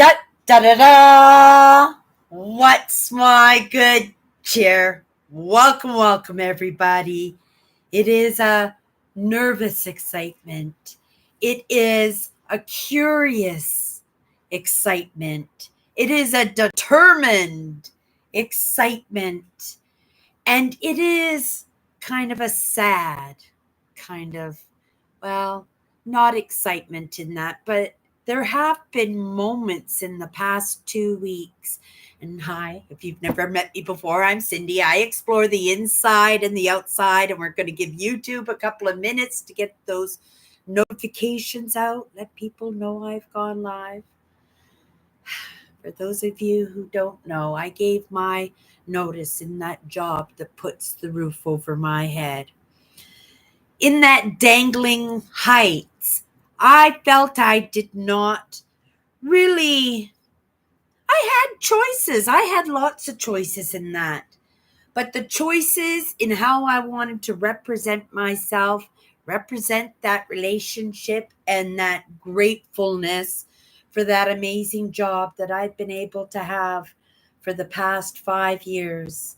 Da da da da! What's my good cheer? Welcome, everybody. It is a nervous excitement. It is a curious excitement. It is a determined excitement. And it is kind of a sad kind of, well, not excitement in that, but there have been moments in the past 2 weeks. And hi, if you've never met me before, I'm Cindy. I explore the inside and the outside, and we're going to give YouTube a couple of minutes to get those notifications out. Let people know I've gone live. For those of you who don't know, I gave my notice in that job that puts the roof over my head. In that dangling heights, I felt I did not really. I had choices. I had lots of choices in that. But the choices in how I wanted to represent myself, represent that relationship and that gratefulness for that amazing job that I've been able to have for the past 5 years.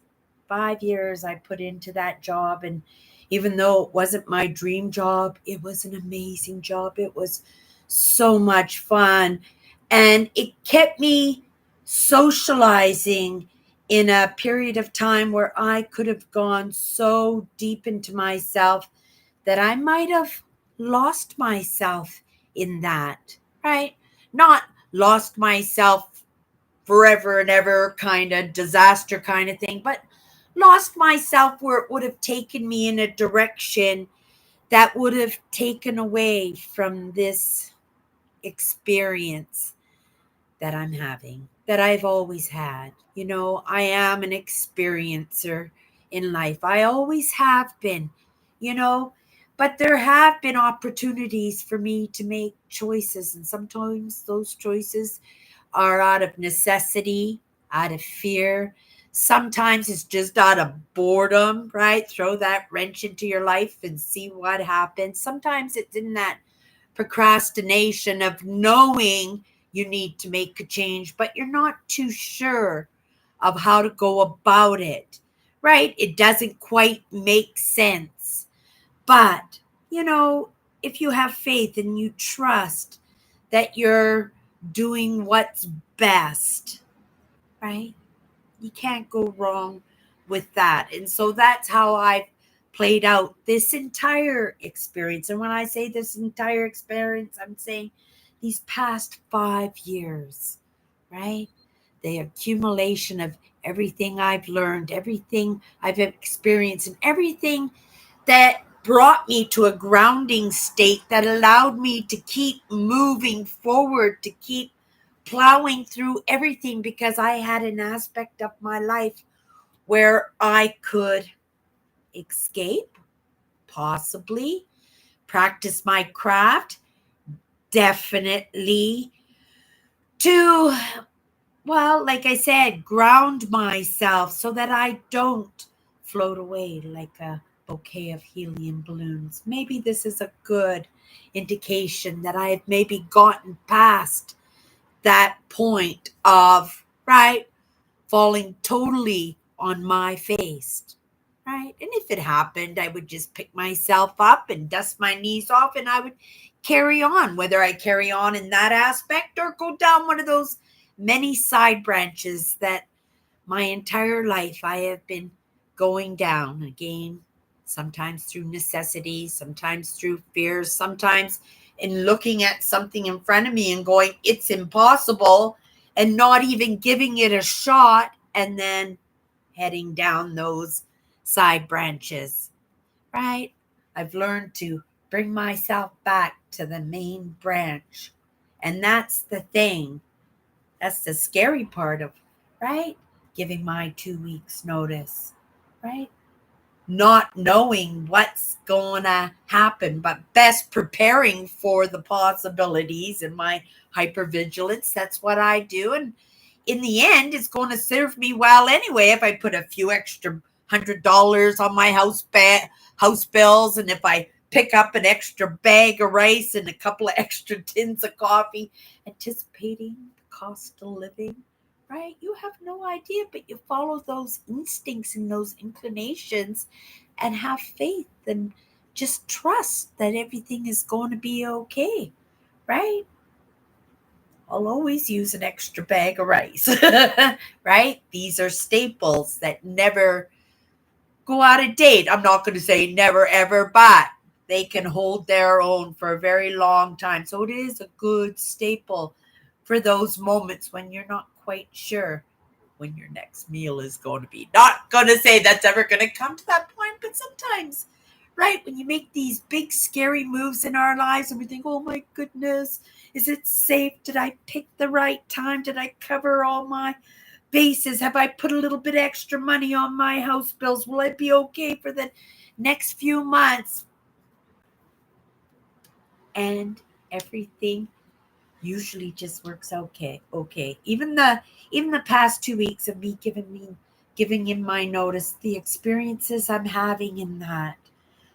5 years I put into that job, and even though it wasn't my dream job, it was an amazing job. It was so much fun, and it kept me socializing in a period of time where I could have gone so deep into myself that I might have lost myself in that, right? Not lost myself forever and ever kind of disaster kind of thing, but lost myself where it would have taken me in a direction that would have taken away from this experience that I'm having, that I've always had. You know, I am an experiencer in life. I always have been, you know, but there have been opportunities for me to make choices. And sometimes those choices are out of necessity, out of fear. Sometimes it's just out of boredom, right? Throw that wrench into your life and see what happens. Sometimes it's in that procrastination of knowing you need to make a change, but you're not too sure of how to go about it, right? It doesn't quite make sense. But, you know, if you have faith and you trust that you're doing what's best, right? You can't go wrong with that. And so that's how I've played out this entire experience. And when I say this entire experience, I'm saying these past 5 years, right? The accumulation of everything I've learned, everything I've experienced, and everything that brought me to a grounding state that allowed me to keep moving forward, to keep plowing through everything, because I had an aspect of my life where I could escape, possibly, practice my craft, definitely, to, well, like I said, ground myself so that I don't float away like a bouquet of helium balloons. Maybe this is a good indication that I have maybe gotten past that point of, right, falling totally on my face, right? And if it happened, I would just pick myself up and dust my knees off, and I would carry on, whether I carry on in that aspect or go down one of those many side branches that my entire life I have been going down again, sometimes through necessity, sometimes through fears, sometimes in looking at something in front of me and going, it's impossible, and not even giving it a shot, and then heading down those side branches, right? I've learned to bring myself back to the main branch. And that's the thing. That's the scary part of, right? Giving my 2 weeks notice, right? Not knowing what's going to happen, but best preparing for the possibilities and my hypervigilance. That's what I do. And in the end, it's going to serve me well anyway if I put a few extra $100 on my house bills, and if I pick up an extra bag of rice and a couple of extra tins of coffee, anticipating the cost of living, right? You have no idea, but you follow those instincts and those inclinations and have faith and just trust that everything is going to be okay, right? I'll always use an extra bag of rice, right? These are staples that never go out of date. I'm not going to say never ever, but they can hold their own for a very long time. So it is a good staple for those moments when you're not quite sure when your next meal is going to be. Not going to say that's ever going to come to that point, but sometimes, right, when you make these big scary moves in our lives and we think, oh my goodness, is it safe? Did I pick the right time? Did I cover all my bases? Have I put a little bit extra money on my house bills? Will I be okay for the next few months? And everything usually just works okay. Even the past 2 weeks of me giving him my notice, the experiences I'm having in that.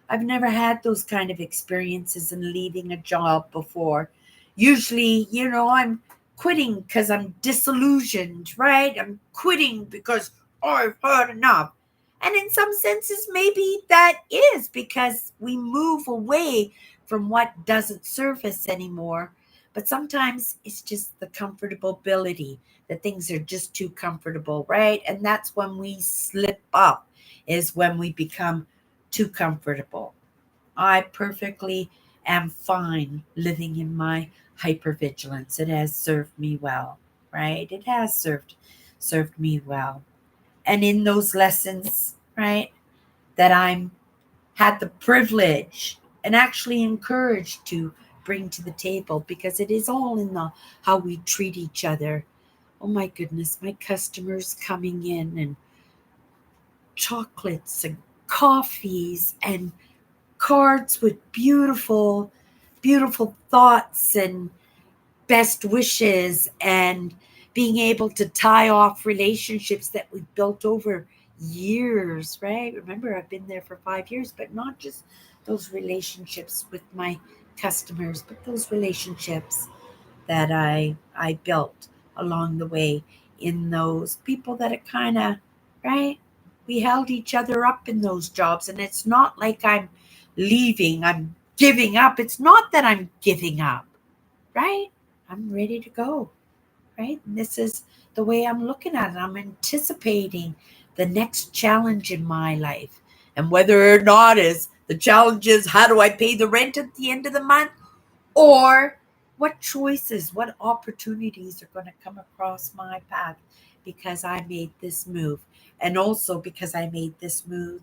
I've never had those kind of experiences in leaving a job before. Usually, I'm quitting because I'm disillusioned, right? I'm quitting because I've had enough. And in some senses, maybe that is because we move away from what doesn't serve us anymore. But sometimes it's just the comfortability, that things are just too comfortable, right? And that's when we slip up, is when we become too comfortable. I perfectly am fine living in my hypervigilance. It has served me well, right? It has served me well. And in those lessons, right, that I'm had the privilege and actually encouraged to bring to the table, because it is all in the how we treat each other. Oh my goodness, my customers coming in and chocolates and coffees and cards with beautiful, beautiful thoughts and best wishes, and being able to tie off relationships that we've built over years, right? Remember, I've been there for 5 years, but not just those relationships with my customers, but those relationships that I built along the way in those people that it kind of, right? We held each other up in those jobs, and it's not like I'm leaving, I'm giving up. It's not that I'm giving up, right? I'm ready to go, right? And this is the way I'm looking at it. I'm anticipating the next challenge in my life. And whether or not is the challenge is, how do I pay the rent at the end of the month? Or what choices, what opportunities are going to come across my path because I made this move. And also because I made this move,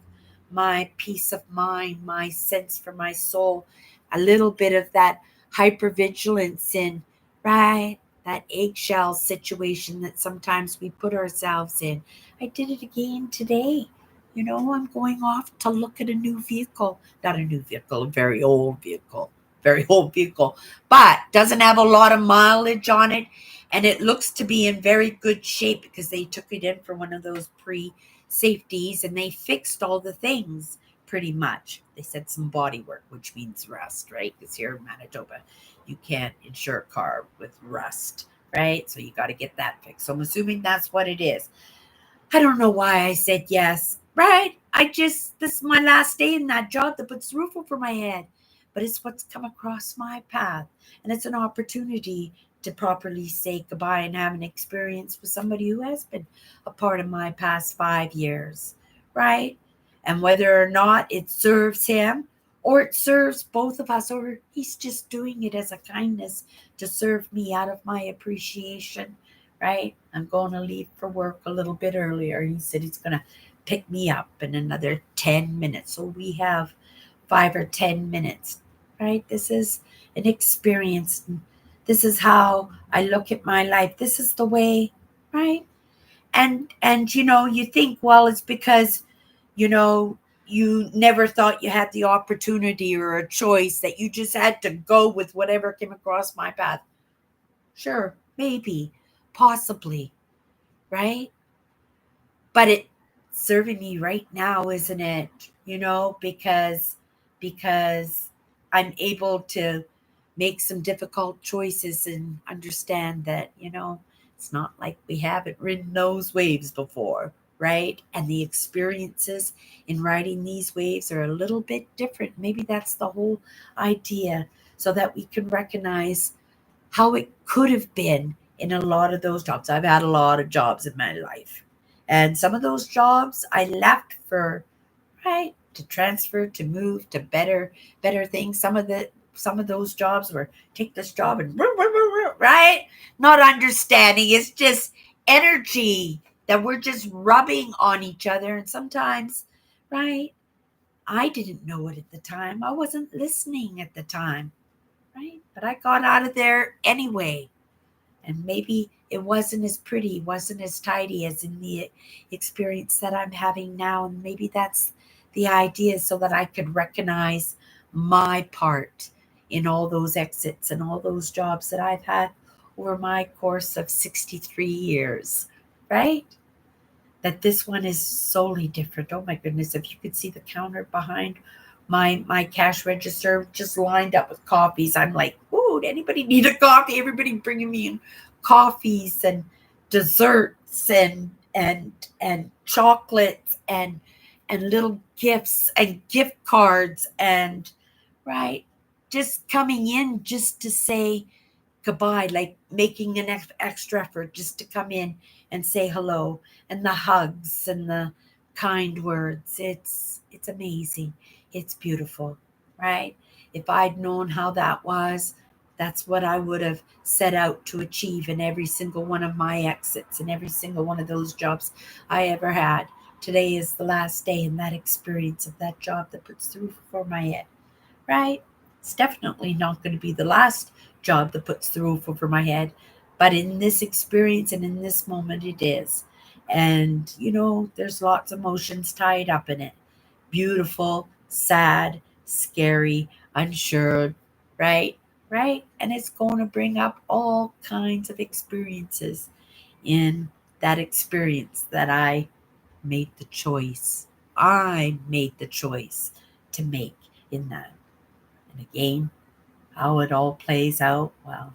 my peace of mind, my sense for my soul, a little bit of that hypervigilance in, right? That eggshell situation that sometimes we put ourselves in. I did it again today. I'm going off to look at a new vehicle, not a new vehicle, a very old vehicle, but doesn't have a lot of mileage on it. And it looks to be in very good shape because they took it in for one of those pre safeties and they fixed all the things pretty much. They said some body work, which means rust, right? Because here in Manitoba, you can't insure a car with rust, right? So you got to get that fixed. So I'm assuming that's what it is. I don't know why I said yes, right? This is my last day in that job that puts the roof over my head. But it's what's come across my path. And it's an opportunity to properly say goodbye and have an experience with somebody who has been a part of my past 5 years, right? And whether or not it serves him or it serves both of us, or he's just doing it as a kindness to serve me out of my appreciation, right? I'm going to leave for work a little bit earlier. He said he's going to pick me up in another 10 minutes. So we have 5 or 10 minutes, right? This is an experience. This is how I look at my life. This is the way, right? And you think, well, it's because, you know, you never thought you had the opportunity or a choice, that you just had to go with whatever came across my path. Sure, maybe, possibly, right? But it's serving me right now, isn't it? Because I'm able to make some difficult choices and understand that, It's not like we haven't ridden those waves before, right? And the experiences in riding these waves are a little bit different. Maybe that's the whole idea, so that we can recognize how it could have been in a lot of those jobs. I've had a lot of jobs in my life. And some of those jobs I left for, right, to transfer, to move to better things. Some of those jobs were take this job and right, not understanding. It's just energy that we're just rubbing on each other. And sometimes, right, I didn't know it at the time. I wasn't listening at the time, right? But I got out of there anyway. And maybe it wasn't as pretty, wasn't as tidy as in the experience that I'm having now. And maybe that's the idea, so that I could recognize my part in all those exits and all those jobs that I've had over my course of 63 years, right? That this one is solely different. Oh my goodness, if you could see the counter behind my cash register just lined up with coffees. I'm like, ooh, anybody need a coffee? Everybody bringing me in coffees and desserts and chocolates and little gifts and gift cards, and right, just coming in just to say goodbye, like making an extra effort just to come in and say hello, and the hugs and the kind words. It's amazing. It's beautiful, right? If I'd known how that was, that's what I would have set out to achieve in every single one of my exits and every single one of those jobs I ever had. Today is the last day in that experience of that job that puts the roof over my head, right? It's definitely not going to be the last job that puts the roof over my head. But in this experience and in this moment, it is. And, there's lots of emotions tied up in it: beautiful, sad, scary, unsure, right? Right? And it's going to bring up all kinds of experiences in that experience that I made the choice. I made the choice to make in that. And again, how it all plays out, well,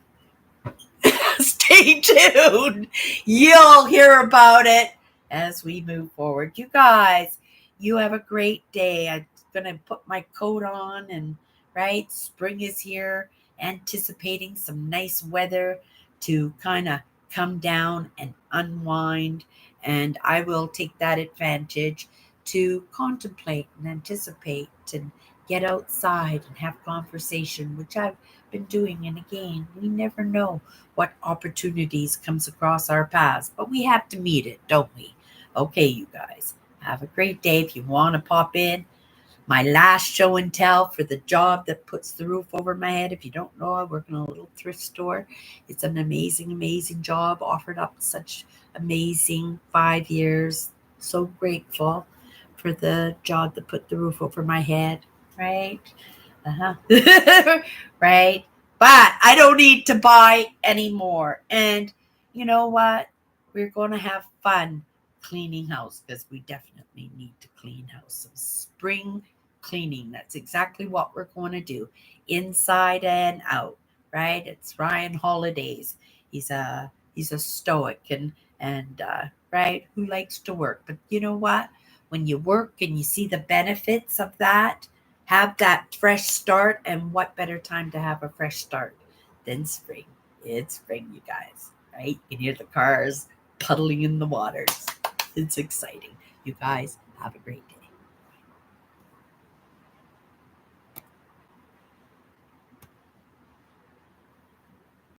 stay tuned. You'll hear about it as we move forward. You guys, you have a great day. I'm going to put my coat on, and right, spring is here, anticipating some nice weather to kind of come down and unwind. And I will take that advantage to contemplate and anticipate and get outside and have conversation, which I've been doing. And again, we never know what opportunities comes across our paths, but we have to meet it, don't we? Okay, you guys, have a great day. If you want to pop in, my last show and tell for the job that puts the roof over my head. If you don't know, I work in a little thrift store. It's an amazing, amazing job, offered up such amazing 5 years. So grateful for the job that put the roof over my head, right? Right? But I don't need to buy anymore. And you know what? We're going to have fun cleaning house, because we definitely need to clean house. Some spring cleaning. That's exactly what we're going to do, inside and out, right? It's Ryan Holidays. He's a stoic and right, who likes to work. But you know what? When you work and you see the benefits of that, have that fresh start. And what better time to have a fresh start than spring? It's spring, you guys, right? You can hear the cars puddling in the waters. It's exciting. You guys have a great day.